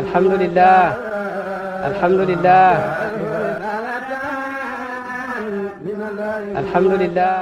alhamdulillah alhamdulillah alhamdulillah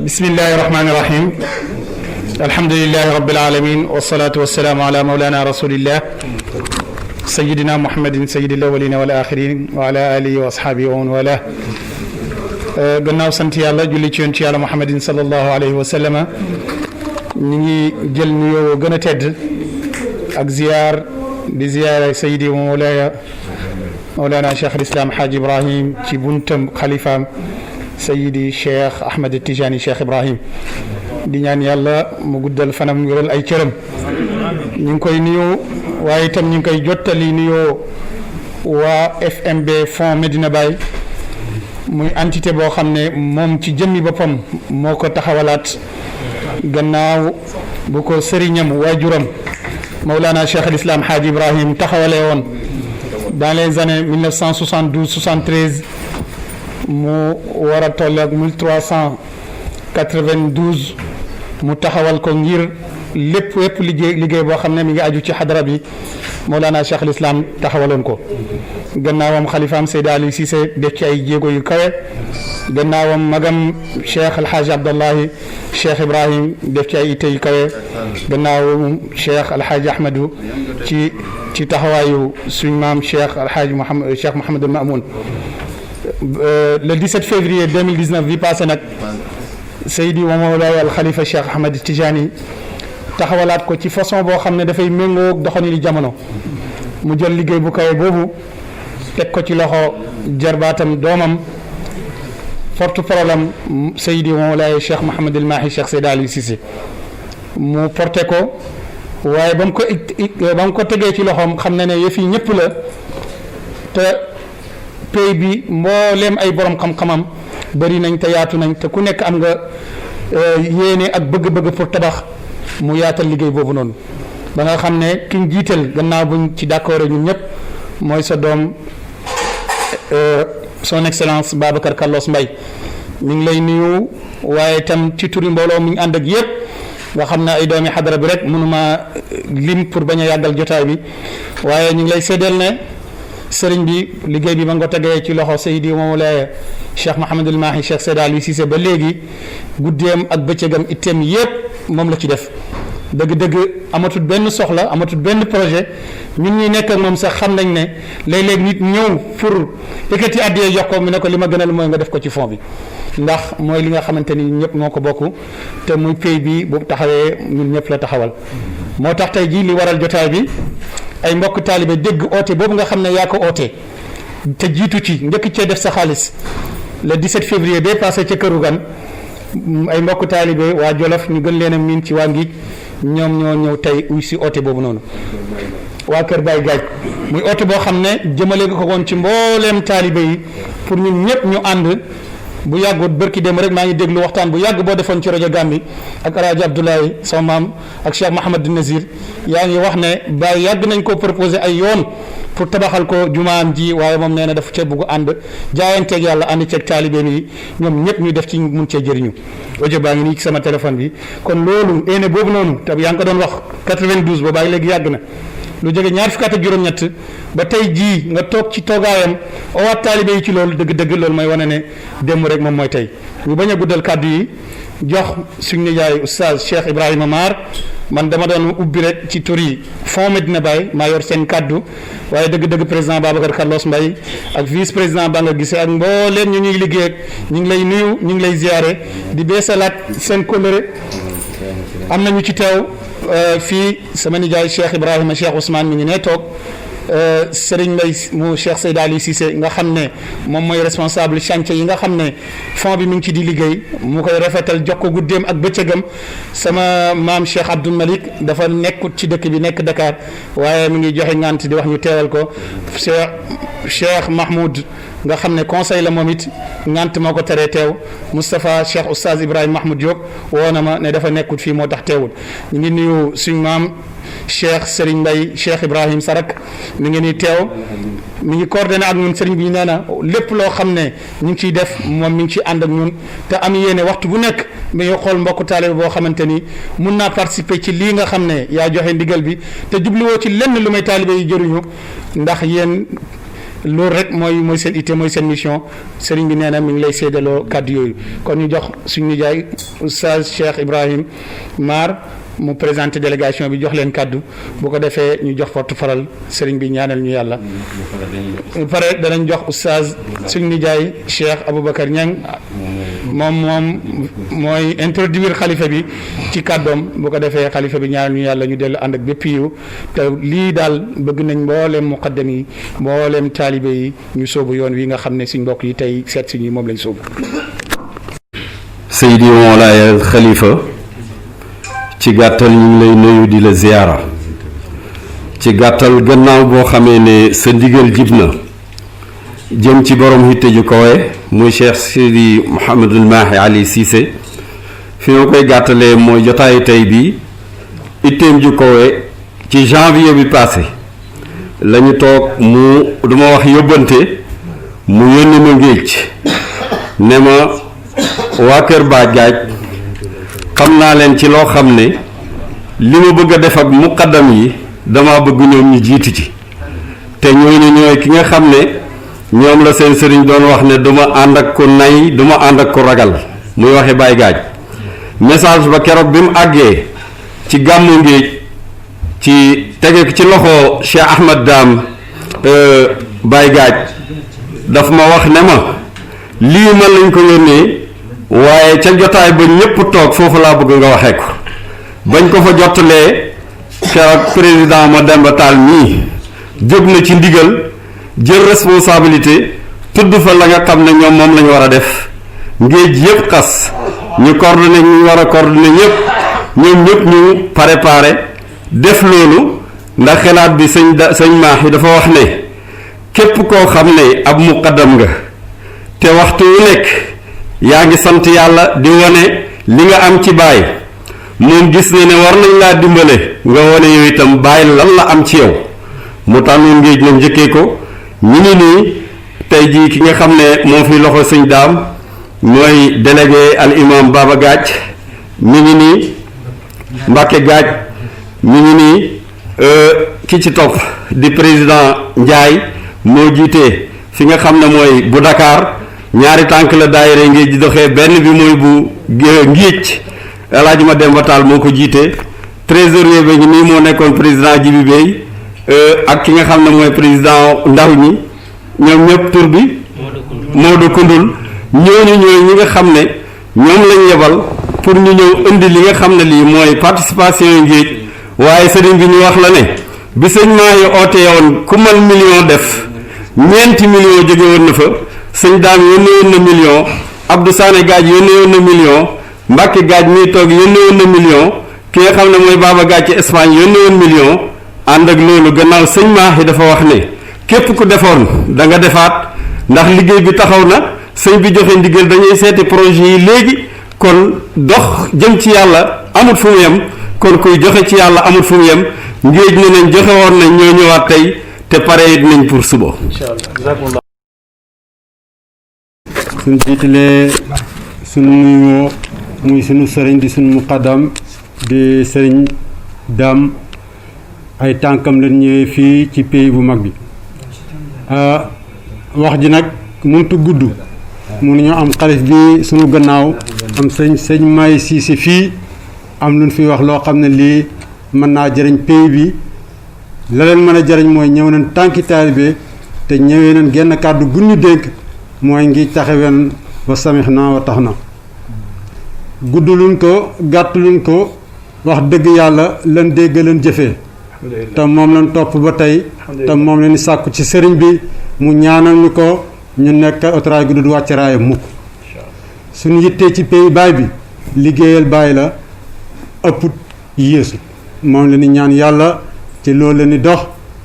bismillahi rahmani rahim alhamdulillahi rabbil alamin wassalatu wassalamu ala mawlana rasulillah sayidina muhammadin sayyidil awwalina wal akhirin wa ala alihi wa ashabihi wa man wala gannaaw sant yàlla julli ci yonent yàlla muhammadin sallallahu alayhi wa sallama ñu ngi jël nuyoo gën a tedd ak ziyaar di ziyaara sayidi wa mawlana cheikh al islam haaj ibrahim ci buntam xalifaam sayidi cheikh ahmed tijani cheikh ibrahim di ñaan yàlla mu guddal fanam wéral ay cëram ñu ngi koy nuyoo waaye itam ñu ngi koy jottali nuyoo waa FMB Fonds Medina Baye muy entité boo xam ne moom ci jëmmi boppam moo ko taxawalaat gannaaw bu ko sëriñam waajuram Mawlana Cheikh al Islam Hadj Ibrahim taxawalee woon dans les années 1972-73 mu war a toll ak 1392 mu taxawal ko ngir lépp liggéey boo xam ne mi ngi aju ci xadara bi Mawlana Cheikh al Islam taxawaloon ko gannaawam xalifaam Seydi Ali Cissé def ci ay jéego yu kawe gannaawam magam Cheikh Alhaji Abdallahi Cheikh Ibrahim def ci ay itte yu kawe gannaawam Cheikh Alhaji Ahmadou ci taxawaayu suñ maam Cheikh Alhaji Mouhamadul Mamoun le 17 février 2019 bi passé nag Seydi wa Mawlaay al Khalifa Cheikh Ahmed Tijani taxawalaat ko ci façon boo xam ne dafay méngoo doxalin li jamono mu jël liggéey bu kawe boobu teg ko ci loxo jarbaatam doomam porte-parole am Seydi wa Mawlaay Cheikh Mouhamadul Mahi Cheikh Seydi Ali Cissé mu porté ko waaye ba mu ko tegee ci loxoom xam na ne yëf yi ñëpp la te pays bi mbooleem ay borom xam-xamam bëri nañ te yaatu nañ te ku nekk am nga yéene ak bëgg-bëgg pour tabax mu yaatal liggéey boobu noonu ba nga xam ne kiñ jiital gannaaw buñ ci d'accord ñun ñëpp mooy sa doom son excellence Babacar Carlos Mbaye mi ngi lay nuyu waaye tam ci turi mbooloo mi ngi ànd ak yëpp nga xam ne ay doomi xadara bi rek mënuma lim pour bañ a yàggal jotaay bi waaye ñu ngi lay séddal ne sëriñ bi liggéey bi ma nga ko tegee ci loxo Seydi Mawlaay Cheikh Mouhamadul Mahi Cheikh Seydi Ali Cissé ba léegi guddeem ak bëccëgam itteem yëpp moom la ci def dëgg-dëgg amatul benn soxla amatul benn projet ñun ñuy nekk ak moom sax xam nañ ne léeg-léeg nit ñëw pour yëkkati àddiyee jox ko mu ne ko li ma gënal mooy nga def ko ci fond bi ndax mooy li nga xamante ni ñëpp moo ko bokk te muy pays bi bu taxawee ñun ñëpp la taxawal moo tax tey jii li waral jotaay bi ay mbokk taalibe dégg oote boobu nga xam ne yaa ko oote te jiitu ci njëkk cee def sa xaalis le 17 février bee passé ca këru gan ay mbokk taalibe waa Jolof ñu gën leen a miin ci waa Ngiij ñoom ñoo ñëw tey uy si oote boobu noonu waa Kër Baye Gaaj muy oote boo xam ne jëmale ko woon ci mbooleem taalibe yi pour ñun ñëpp ñu ànd bu yàggut bërki dem rek maa ngi déglu waxtaan bu yàgg boo defoon ci rajo Gàmbi ak Alaaji Abdoulaye sama maam ak Cheikh Mouhamad Nazir yaa ngi wax ne Baye yàgg nañ ko proposé ay yoon pour tabaxal ko jumaam ji waaye moom nee na dafa cee bugg ànd jaayanteeg yàlla ànd ceeg taalibeem yi ñoom ñëpp ñu def ci mun cee jëriñu audio baa ngi nii ci sama téléphone bi kon loolu ene boobu noonu te yaa ngi ko doon wax 92 ba bàyyi léegi yàgg na lu jóge ñaar fukki at ak juróom-ñett ba tey jii nga toog ci toogaayam owaat taalibe yi ci loolu dëgg-dëgg loolu mooy wane ne démb rek moom mooy tey ñu bañ a guddal kàddu yi jox suñu nijaay oustaz Cheikh Ibrahima Mar man dama doon ubbi rek ci tur yi fond Medina Baye maa yor seen kàddu waaye dëgg-dëgg président Babacar Carlos Mbaye ak vice président ba nga gisee ak mbooleem ñu ñuy liggéey ak ñu ngi lay nuyu ñu ngi lay ziare di beesalaat seen kóllëre am na ñu ci teew fii sama nijaay Cheikh Ibrahima Cheikh Ousmane mi ngi ne toog Serigne Mbaye mu Cheikh Seyda Ali Cissé nga xam ne moom mooy responsable chantier yi nga xam ne fond bi mi ngi ci di liggéey mu koy rafetal jox ko guddeem ak bëccëgam sama maam Cheikh Abdoul Malik dafa nekkut ci dëkk bi nekk Dakar waaye mi ngi joxe ngant di wax ñu teewal ko Cheikh Mahmoud nga xam ne conseil la moom it ngant moo ko teree teew Moustapha Cheikh Oustaz Ibrahima Mahmoud Diop woo na ma ne dafa nekkut fii moo tax teewul ñu ngi nuyu suñ maam Cheikh Serigne Mbaye Cheikh Ibrahim Sarak mi ngi nii teew mi ngi coordonné ak ñun Serigne bi nee na lépp loo xam ne ñu ngi ciy def moom mi ngi ciy ànd ak ñun te am yéene waxtu bu nekk mi ngi xool mbokku taalibe boo xamante ni mun naa participer ci lii nga xam ne yaa joxe ndigal bi te jubluwoo ci lenn lu may taalibe yi jëriñu ndax yéen loolu rek mooy seen itte mooy seen mission Serigne bi nee na mi ngi lay séddaloo kàddu yooyu kon ñu jox suñu nijaay Oustaz Cheikh Ibrahim Mar mu présenté délégation bi jox leen kàddu bu ko defee ñu jox porte-parole Serigne bi ñaanal ñu yàlla pare danañ jox Oustaz suñu nijaay Cheikh Aboubacar Niang moom mooy introduire xalifa bi ci kàddoom bu ko defee xalifa bi ñaanal ñu yàlla ñu dellu ànd ak bépp yiw te lii daal bëgg nañ mbooleem muqaddam yi mbooleem taalibe yi ñu sóobu yoon wi nga xam ne suñ mbokk yi tey seet si ñi moom lañ sóobu. Seydi Mawlaaya Xalifa ci gàttal ñu ngi lay nuyu di la ziyaara ci gàttal gannaaw boo xamee ne sa ndigal jib na jëm ci borom hitte ju kawe muy Cheikh Sidi Mouhamadul Mahi Ali Cissé fi ma koy gàttalee mooy jotaayu tey bi itteem ju kawe ci janvier bi passé la ñu toog mu duma wax yóbbante mu yónni ma ngéej ne ma waa Kër Baye Gaaj xam naa leen ci loo xam ne li ma bëgg a def ak muqaddam yi dama bëgg ñoom ñu jiitu ci te ñooñu ñooy ki nga xam ne ñoom la seen sëriñ doon wax ne duma ànd ak ko nay duma ànd ak ko ragal muy waxe Baye Gaaj message ba keroog bi mu àggee ci gàmmu ngéej ci tege ci loxo Cheikh Ahmad Dam Baye Gaaj daf ma wax ne ma lii man lañ ko yónnee waaye ca jotaay ba ñëpp toog foofu laa bëgg nga waxee ko bañ ko fa jottalee keroog président Mademba Tall mii jóg na ci ndigal jël responsabilité tudd fa la nga xam ne ñoom moom la ñu war a def ngéej yëpp xas ñu coordonné ñu war a coordonné ñëpp ñoom ñëpp ñu préparé def loolu ndax xalaat bi sëñ maax yi dafa wax ne képp koo xam ne ab muqaddam nga te waxtu wu nekk yaa ngi sant yàlla di wane li nga am ci baay moom gis na ne war nañ laa dimbale nga wane yow itam baay lan la am ci yow mu tànnoon ngéej na njëkkee ko ñu ngi nii tey jii ki nga xam ne moo fi loxo sëñ daam mooy délégué al imam Baba Gaaj mi ngi nii Mbacke Gaaj mi ngi nii ki ci topp di président Ndiaye moo jiitee fi nga xam ne mooy bu Dakar ñaari tànk la daayira ngéej di doxee benn bi mooy bu Ngiic El Hadj Mademba Tall moo ko jiite trésorier ba ngi nii moo nekkoon président Jibi Bey ak ki nga xam ne mooy président ndaw ñi ñoom ñëpp tur bi Modou Koundoul ñooñu ñooy ñi nga xam ne ñoom lañ yebal pour ñu ñëw indi li nga xam ne lii mooy participation yu ngéej waaye sëriñ bi ñu wax la ne bi sëñ maa yi oote woon ku mal million def ñeenti million jóge woon na fa sëñ daam yónnee woon na million Abdou Sané Gaaj yónnee woon na million Mbacke Gaaj mii toog yónnee woon na million ki nga xam ne mooy Baba Gàcce Espagne yónnee woon million ànd ak loolu gannaaw sëñ Maahi dafa wax ne képp ku defoon da nga defaat ndax liggéey bi taxaw na sëñ bi joxe ndigal dañuy seeti projet yi léegi kon dox jëm ci yàlla amul fu mu yem kon kuy joxe ci yàlla amul fu mu yem ngéej ne nañ joxe woon nañ ñoo ñëwaat tey te pare it nañ pour suba. suñ jiitalee suñu nuyoo muy suñu sëriñ di suñu muqaddam di sëriñ Dame ay tànkam lañ ñëwee fii ci pays bu mag bi wax ji nag mënut a gudd mënuñu am xalif bi suñu gannaaw am sëñ Maye Cissé fii am luñ fi wax loo xam ne lii mën naa jëriñ pays bi la leen mën a jëriñ mooy ñëw nañ tànki taalibe te ñëwee nañ genn kàddu gu ñu dénk mooy ngi taxawen wa samix naa wa tax na gudduluñ ko gàttuluñ ko wax dëgg yàlla lan dégg lan jëfee te moom lañ topp ba tey te moom leen sàkku ci sëriñ bi mu ñaanal ñu ko ñu nekk autoraay gu dul wàcc raaya mukk suñu yittee ci pays baay bi liggéeyal baay la ëpput yéesu moom la ni ñaan yàlla ci loolu la ni dox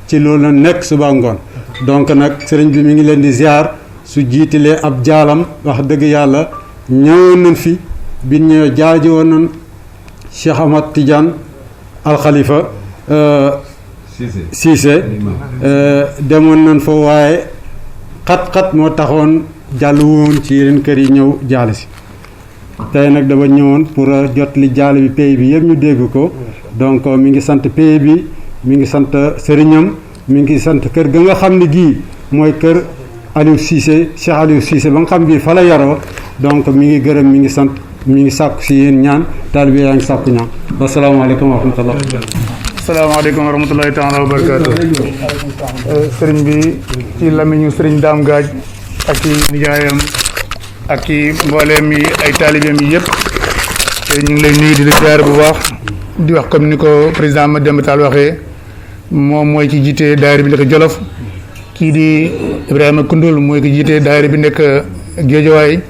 ci loolu la nekk suba ngoon donc nag sëriñ bi mi ngi leen di ziar su jiitalee ab jaalam wax dëgg yàlla ñëwoon nañ fi bi ñëwee jaaji woon nañ Cheikh Ahmad Tidiane Al Khalifa Cissé demoon nañ fa waaye xat-xat moo taxoon jàll woon ci yeneen kër yi ñëw jaale si tey nag dama ñëwoon pour jot li jaale bi pays bi yëpp ñu dégg ko donc mi ngi sant pays bi mi ngi sant sëriñam mi ngi sant kër ga nga xam ne gii mooy kër Aliou Cissé Cheikh Aliou Cissé ba nga xam bii fa la yaroo donc mi ngi gërëm mi ngi sant mi ngi sàkku si yéen ñaan taalibe yaa ngi sàkku ñaan wasalaamaaleykum wa rahmatullah. asalaamaaleykum wa rahmatulahi taala wa barakaatu. sëriñ bi ci lamiñu sëriñ Dame Gaaj ak ci nijaayam ak ci mbooleem yi ay taalibeem yi yëpp ñu ngi lay nuyu di la ziar bu baax di wax comme ni ko président Mademba Tall waxee moom mooy ki jiite daayira bi nekk Jolof kii di Ibrahima Koundoul mooy ki jiite daayira bi nekk Géejawaay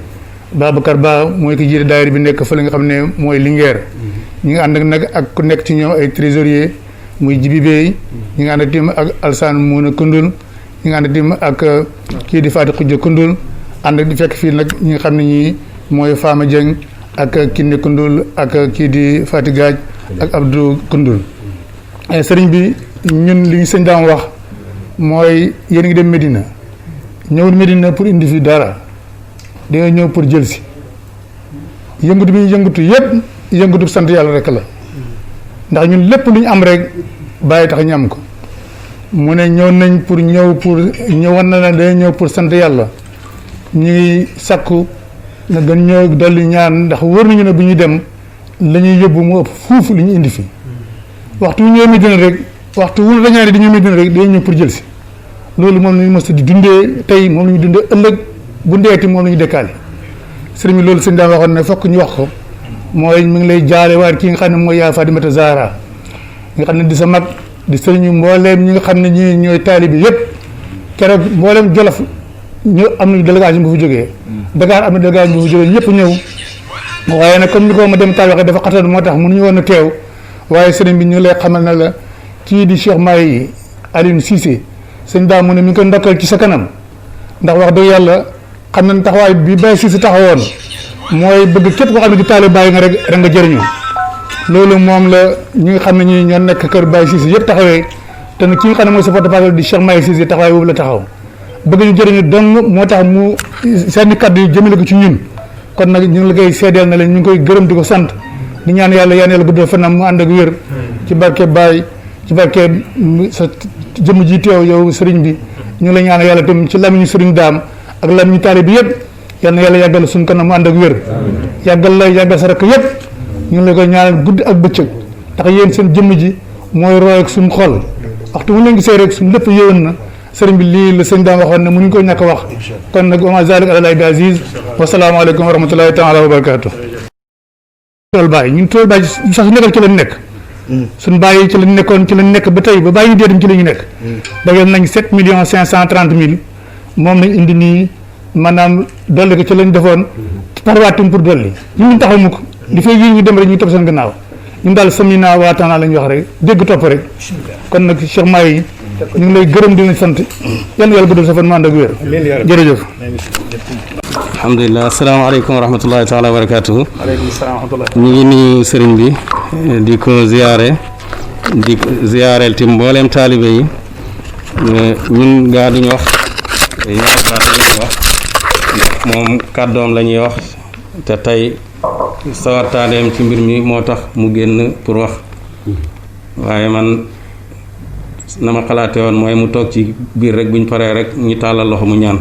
Babacar Ba mooy ki jiite daayira bi nekk fële nga xam ne mooy Linguère ñi ngi ànd nag ak ku nekk ci ñoom ay trésorier muy Jibi Bey ñi ngi ànd tim ak Alsaan Mouna Koundoul ñi ngi ànd tim ak kii di Fatou Khoudia Koundoul ànd di fekk fii nag ñi nga xam ne ñii mooy Fama Dieng ak Kiné Koundoul ak kii di Fati Gaaj ak Abdou Koundoul sëriñ bi ñun li ñu sëñ Dame wax mooy yéen ngi dem Médina ñëwul Médina pour indi fi dara dañoo ñëw pour jël si yëngatu bi ñu yëngatu yëpp yëngatu sant yàlla rek la ndax ñun lépp lu ñu am rek bàyyi tax ñu am ko mu ne ñëw nañ pour ñëwoon na ne day ñëw pour sant yàlla ñu ngi sakku nga gën ñëw dolli ñaan ndax wóor nañu ne bu ñuy dem la ñuy yóbbu mu ëpp fuuf li ñu indi fi waxtu wu ñëwee Medina rek waxtu wu la ñaan di ñëw Medina rek day ñëw pour jël si loolu moom la ñu mës di dundee tey moom la ñu dundee ëllëg bu ndeeti moom la ñu dekkaale sëriñ bi loolu sëñ daan waxoon ne fokk ñu wax ko mooy mi ngi lay jaale waat ki nga xam ne mooy yaa Fatimata Zahra nga xam ne di sa mag di sëriñu mbooleem ñi nga xam ne ñi ñooy taalibi yëpp keroog mbooleem Jolof ñu am nañu délégation bu fi jógee Dakar am na délégation bu fi jógee ñëpp ñëw waaye nag comme ni ko ma dem taal waxee dafa xatoon moo tax mënuñu woon a teew waaye sëriñ bi ñu lay xamal na la kii di Cheikh Maye Aliou Cissé sëñ daa mu ne mi ngi ko ndokkal ci sa kanam ndax wax dëgg yàlla xam nañ taxawaay bi Baye Cissé taxawoon mooy bëgg képp koo xam ne ci taalibe Baye nga rek nga jëriñu loolu moom la ñi nga xam ne ñi ñoo nekk kër Baye Cissé yëpp taxawee te nag ki nga xam ne mooy sa porte-parole di Cheikh Maye Cissé taxawaay boobu la taxaw bëgg ñu jëriñu dong moo tax mu seen kàddu yi jëmale ko ci ñun kon nag ñu ngi la koy seedeel na leen ñu ngi koy gërëm di ko sant di ñaan yàlla guddal fanam mu ànd ak wér ci barke Baye ci barke sa jëmm ji teew yow sëriñ bi ñu ngi la ñaan yàlla tam ci lamiñu sëriñ Daam ak lamiñu taalibe bi yëpp yal na yàlla yàggal suñu kanam mu ànd ak wér yàggal sa rakk yëpp ñu ngi la koy ñaanal guddi ak bëccëg ndax yéen seen jëmm ji mooy roy ak suñu xol waxtu mu leen gisee rek suñu lépp yéwén na sëriñ bi lii la sëñ Daam waxoon ne mënuñu ko ñàkk wax kon nag wa ma zalik alalahi bi aziz wasalaamaaleykum wa rahmatullahi taala wa barakatuh tool bàyyi ñun tool bàyyi sax nekkal ci lañ nekk suñu bàyyi ci lañ nekkoon ci lañ nekk ba tey ba bàyyi dee dem ci la ñu nekk dageen nañ 7 530 000 moom lañ indi nii maanaam dolli ko ci lañ defoon parwaatum pour dolli ñu mun taxaw mukk li fay yi ñu dem rek ñu topp seen gannaaw ñun daal sami naa waataanaa la ñuy wax rek dégg topp rek kon nag Cheikh Mahi ñu ngi lay gërëm di la sant yal na yàlla guddal sa fan mu ànd ak wér jërëjëf. alhamdulilah asalaamaaleykum wa rahmatullahi taala wa barakatuhu. waaleykum salaam wa rahmatullah. ñu ngi nuyu sëriñ bi di ko ziyaare di ziyaareel ti mbooleem taalibe yi ñun gaa duñu wax ñaari baat la ñuy wax ndax moom kàddoom la ñuy wax te tey sawartaaneem ci mbir mi moo tax mu génn pour wax waaye man na ma xalaate woon mooy mu toog ci biir rek buñ paree rek ñu tàllal loxo mu ñaan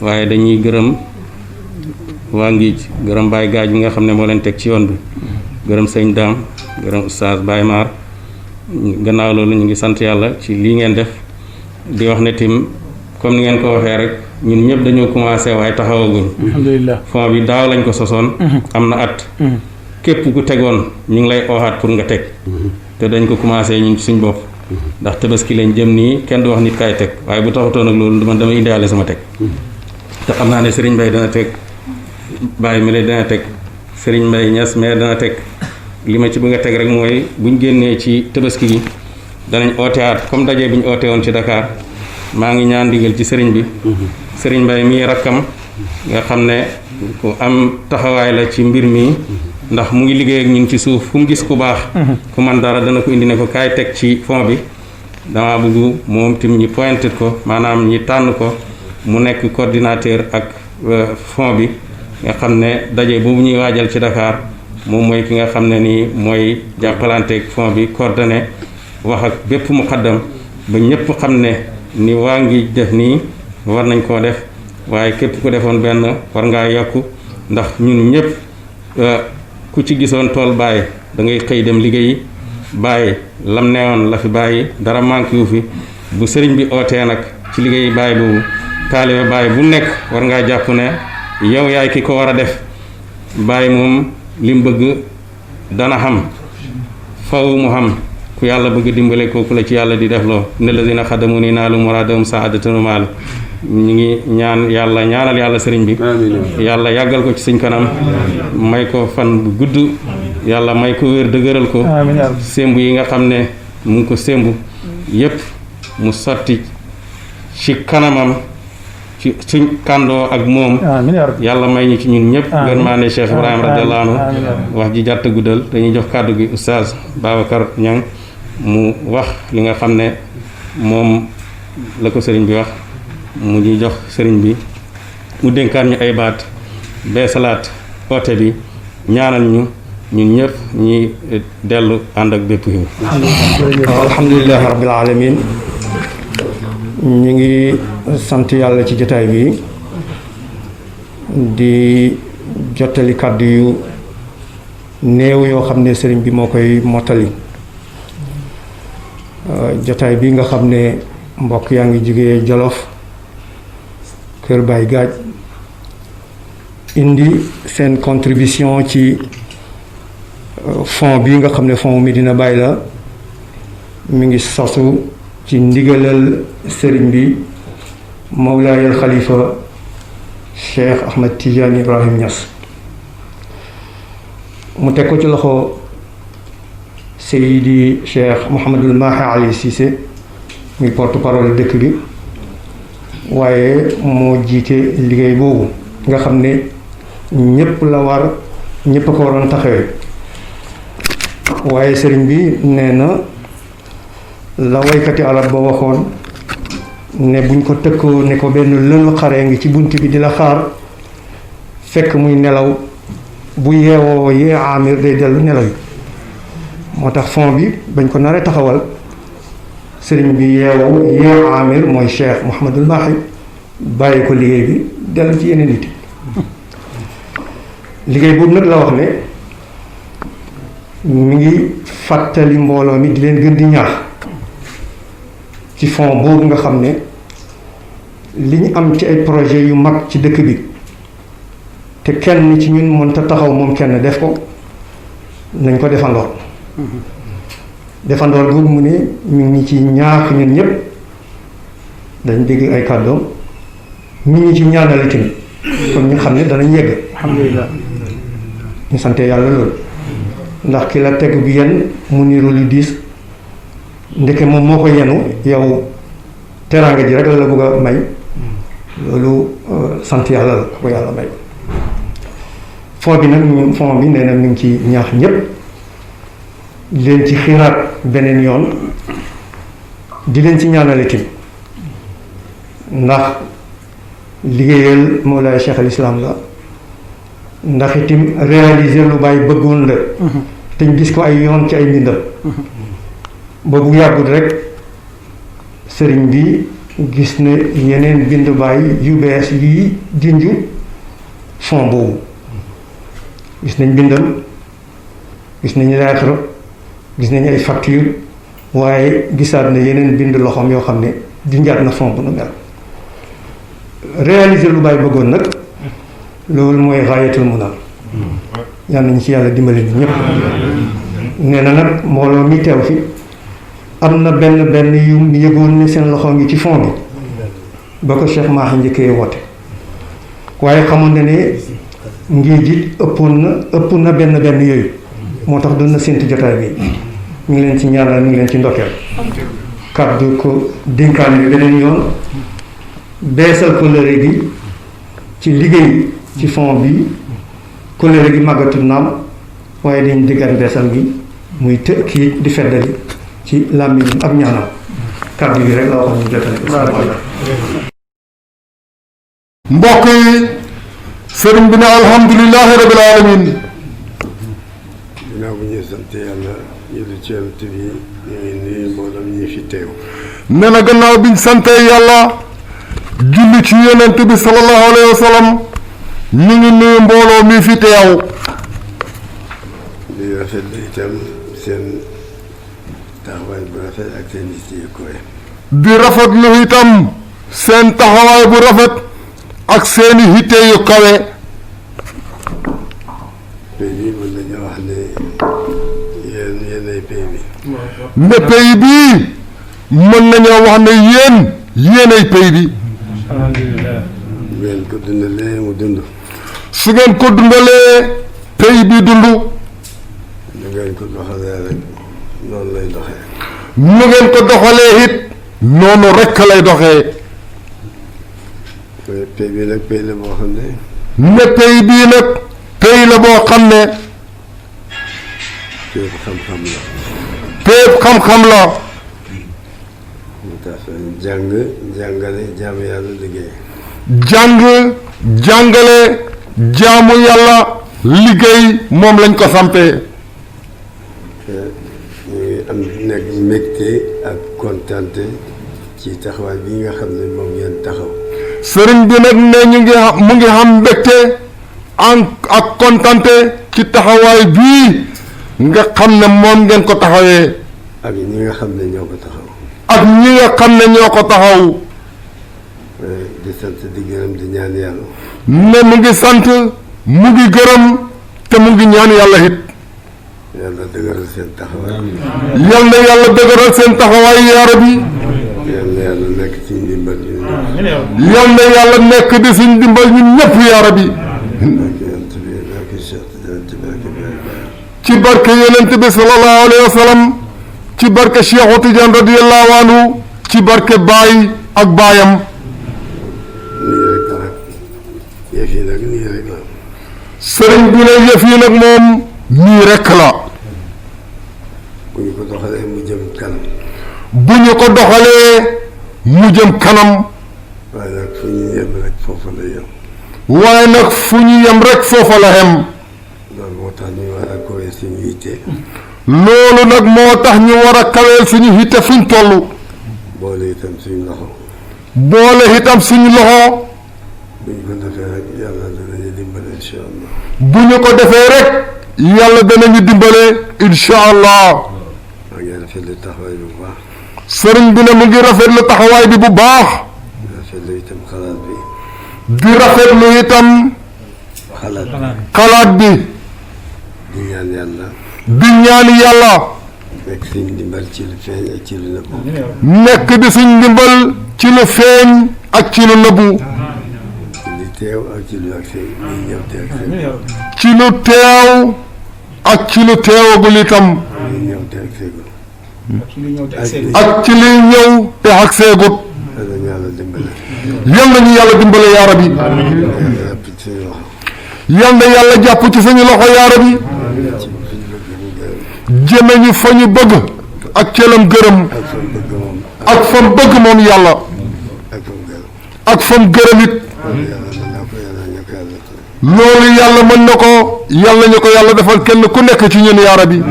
waaye dañuy gërëm waa Ngiij gërëm Baye Gaaj bi nga xam ne moo leen teg ci yoon bi gërëm sëñ Daam gërëm Oustaz Baye Mar gannaaw loolu ñu ngi sant yàlla ci lii ngeen def di wax ne tim comme ni ngeen ko waxee rek ñun ñëpp dañoo commencé waaye taxawaguñ. alhamdulilah fond bi daaw lañ ko sosoon. am na at. képp ku tegoon ñu ngi lay ooxaat pour nga teg. te dañ ko commencé ñun suñ bopp. ndax tabaski lañ jëm nii kenn du wax nit kaay teg waaye bu taxutoon ak loolu man dama indiwaale sama teg. te xam naa ne Serigne Mbaye dana teg Baye Mele dana teg Serigne Mbaye Niass mais dana teg li ma ci bëgg a teg rek mooy buñ génnee ci tabaski gi danañ ooteaat comme daje bi ñu oote woon ci Dakar maa ngi ñaan digal ci Serigne bi. Serigne Mbaye mii rakkam nga xam ne ku am taxawaay la ci mbir mi ndax mu ngi liggéey ak ñun ci suuf fu mu gis ku baax. ku man dara dana ko indi ne ko kaay teg ci fond bi dama bëgg moom tim ñi pointé ko maanaam ñi tànn ko. mu nekk coordinateur ak fond bi nga xam ne daje boobu ñuy waajal ci Dakar moom mooy ki nga xam ne nii mooy jàppalanteeg fond bi coordonné wax ak bépp muqaddam ba ñëpp xam ne ni waa ngi def nii war nañ koo def waaye képp ku defoon benn war ngaa yokk ndax ñun ñëpp ku ci gisoon tool bàyyi da ngay xëy dem liggéeyi bàyyi lam neewoon la fi bàyyi dara manqué wu fi bu sëriñ bi ootee nag ci liggéeyi bàyyi boobu taalibe Baay bu nekk war ngaa jàpp ne yow yaay ki ko war a def Baay moom li mu bëgg dana xam faw mu xam ku yàlla bëgg dimbale kooku la ci yàlla di def loo ne lazina xadamu ni naalu muradahum saadatanu maalu ñu ngi ñaanal yàlla sëriñ bi yàlla yàggal ko ci suñ kanam may ko fan bu gudd yàlla may ko wér dëgëral ko sémb yi nga xam ne mu ngi ko sémb yépp mu sotti ci kanamam ci suñ kàndoo ak moom yàlla may ñu ci ñun ñëpp gën maa ne Cheikh Ibrahima radiyallahu anhu wax ji jàtt guddal dañuy jox kàddu gi Oustaz Babacar Niang mu wax li nga xam ne moom la ko sëriñ bi wax mu ñuy jox sëriñ bi mu dénkaan ñu ay baat bee salaat oote bi ñaanal ñu ñun ñëpp ñi dellu ànd ak bépp yiw alhamdulillahi rabbil alamin ñu ngi sant yàlla ci jotaay bi di jottali kàddu yu néew yoo xam ne sëriñ bi moo koy mottali jotaay bi nga xam ne mbokk yaa ngi jógee Jolof Kër Baay Gaaj indi seen contribution ci fond bi nga xam ne fond Medina Baye la mi ngi sosu ci ndigalal sëriñ bi Mawlaayal Xalifa Cheikh Ahmed Tidiane Ibrahim Niass mu teg ko ci loxo Seydi Cheikh Mouhamadul Mahi Ali Cissé muy porte-parole dëkk bi waaye moo jiite liggéey boobu nga xam ne ñépp a ko waroon taxawee waaye sëriñ bi nee na la waykati arab ba waxoon ne buñ ko tëkkoo ne ko benn lëlu xare ngi ci bunt bi di la xaar fekk muy nelaw bu yeewoo yee amir day dellu nelaw yi moo tax fond bi bañ ko naree taxawal sëriñ bi yeewoo yee amir mooy Cheikh Mouhamadul Mahi bàyyi ko liggéey bi dellu ci yeneen nit liggéey boobu nag la wax ne mi ngi fàttali mbooloo mi di leen gën di ñaax ci fond boobu nga xam ne li ñu am ci ay projet yu mag ci dëkk bi te kenn ci ñun mënta taxaw moom kenn def ko nañ ko defandoor defandoor boobu mu ne ñu ngi ci ñaax ñun ñëpp dañ dégg ay kàddoom ñu ngi ci ñaanal tamit kon ñu xam ne danañ yegg alhamdulilah ñu sante yàlla loolu ndax ki la teg bi yenn mu niru lu diis ndeke moom moo ko yenu yow teraanga ji rek la bëgg a may loolu sant yàlla la ko yàlla may. fond bi nag fond bi nee na mi ngi ci ñaax ñépp di leen ci xiiraat beneen yoon di leen ci ñaanal itam ndax liggéeyal Mawlaay Cheikh al Islam la ndax itam réaliser lu bàyyi bëggoon la te ñu gis ko ay yoon ci ay mbindam ba bu yàggut rek sëriñ bi gis ne yeneen bind bàyyi yu bees yi junju fond boobu gis nañ bindam gis nañ lettre gis nañ ay facture waaye gisaat na yeneen bind loxoom yoo xam ne junjaat na fond bu nu mel réaliser lu bàyyi bëggoon nag loolu mooy xaayatul munal yal nañu ci yàlla dimbali ni ñëpp nee na nag mbooloo mi teew fi am na benn yu yëgoon ne seen loxo ngi ci fond bi ba ko Cheikh Mahi njëkkee woote waaye xamoon na ne ngir ji ëpp na benn yooyu moo tax doon na séntu jotaay bi ñu ngi leen ci ñaanal ñu ngi leen ci ndokkeel kàddu ko dénkaane bi beneen yoon beesal kóllëre gi ci liggéey ci fond bi kóllëre gi màggatul naam waaye dañ diggaat beesal gi muy kii di feddali ci làmmiñam ak ñaanam kàddu yi rek la waxoon ñu jotale. mbokk yi sëriñ bi ne alhamdulilahi rabil alamin. ginnaaw bu ñu sant yàlla julli ci yonent bi ñu ngi nuyu mboolem ñi fi teew. nee na gannaaw biñ santee yàlla julli ci yonent bi sallallahu alayhi wa sallam ñu ngi nuyu mbooloo mi fi teew. di rafetlu itam seen taxawaay bu rafet ak seen yitte yu koy. di rafetlu itam seen taxawaay bu rafet ak seeni yitte yu kawe. pays bi mën nañoo wax ne yéenay pays bi. ne pays bii mën nañoo wax ne yéenay pays bi. alhamdulilah. su ngeen ko dundalee mu dund. su ngeen ko dundalee pays bi dund. nu ngeen ko doxalee rek noonu lay doxee. nu ngeen ko doxalee it noonu rekk lay doxee. pays bi nag pays la boo xam ne. ne pays bii nag pays la boo xam ne. péeb xam-xam la. péeb xam-xam la. mu tax jàng jàngale jaamu yàlla liggéey. jàng jàngale jaamu yàlla liggéey moom lañ ko sampee. ñu ngi am nekk mbégte ak kontante ci taxawaay bi nga xam ne moom ngeen taxaw. sëriñ bi nag ne mu ngi xam mbégte ak kontante ci taxawaay bii nga xam ne moom ngeen ko taxawee. ak ñi nga xam ne ñoo ko taxaw. ak ñi nga xam ne ñoo ko taxaw. di sant di gërëm di ñaan yàlla. ne mu ngi sant mu ngi gërëm te mu ngi ñaan yàlla it. yàlla dëgëral seen taxawaay. yal na yàlla dëgëral seen taxawaay yaa rabbi. yal na yàlla nekk ci ndimbal ñun ñëpp. yal na yàlla nekk di suñ ndimbal ñun ñëpp yaa rabbi. ci barke yonent bi sallallahu alayhi wa sallam ci barke Cheikhu Tidiane radiyallahu anhu ci barke Baay ak baayam. nii rek la yëf yi nag nii rek la. sëriñ bi ne yëf yi nag moom nii rek la. bu ñu ko doxalee mu jëm kanam. bu ñu ko doxalee mu jëm kanam. waaye nag fu ñu yem rek foofa la yem. waaye nag fu ñu yem rek foofa la yem. loolu moo tax ñu war a kawee suñu yitte. loolu nag moo tax ñu war a kaweel suñu yitte fuñ toll. boole itam suñu loxo. boole itam suñu loxo. bu ñu ko defee rek yàlla danañu dimbale incha allah. bu ñu ko defee rek yàlla danañu dimbale incha allah. maa ngi rafetlu taxawaay bu baax. sëriñ bi ne mu ngi rafetlu taxawaay bi bu baax. di rafetlu itam xalaat bi. di rafetlu itam. xalaat bi. di ñaan yàlla. di ñaan yàlla. nekk suñ ndimbal ci lu feeñ ak ci lu nëbbu. nekk di suñ ndimbal ci lu feeñ ak ci lu nëbbu. ci lu teew ak ci lu ak seen ñëw teew ak seen. ci lu teew ak ci lu teewagul itam li ñëw te ak seegul ak ci liy ñëw te ak seegut yàlla ñu yàlla dimbale yal nañu yàlla dimbale yaa rabbi yàlla jàpp ci suñu loxo yal na yàlla jàpp ci suñu loxo yaa rabbi jëme ñu fa ñu bëgg ak cëlam gërëm ak fa mu bëgg moom ak fam bëgg moom yàlla ak fa mu gërëm ak fam gërëm it yàlla mën naa ko yàlla ñu ko yàlla tey loolu yàlla mën na ko yàlla ñu ko yàlla defal kenn ku nekk ci ñun yaa rabbi ñuy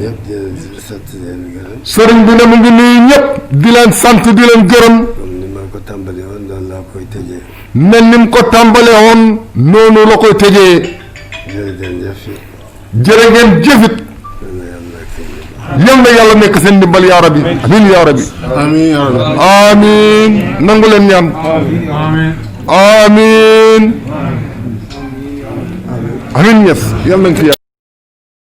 ñëpp di leen sant di leen gërëm sëriñ bi ne mu ngi nuyu ñëpp di leen sant di leen gërëm comme ni ma ko tàmbali woon noonu laa koy tëjee mel ni mu ko tàmbalee woon noonu la koy tëjee jërëjëf jërë ngeen jëfit yal na yàlla nekk seen ndimbal yaa rabbi amiin yaa rabbi amiin nangu leen ñaan amiin amiin ñes yal nañ fi yàgg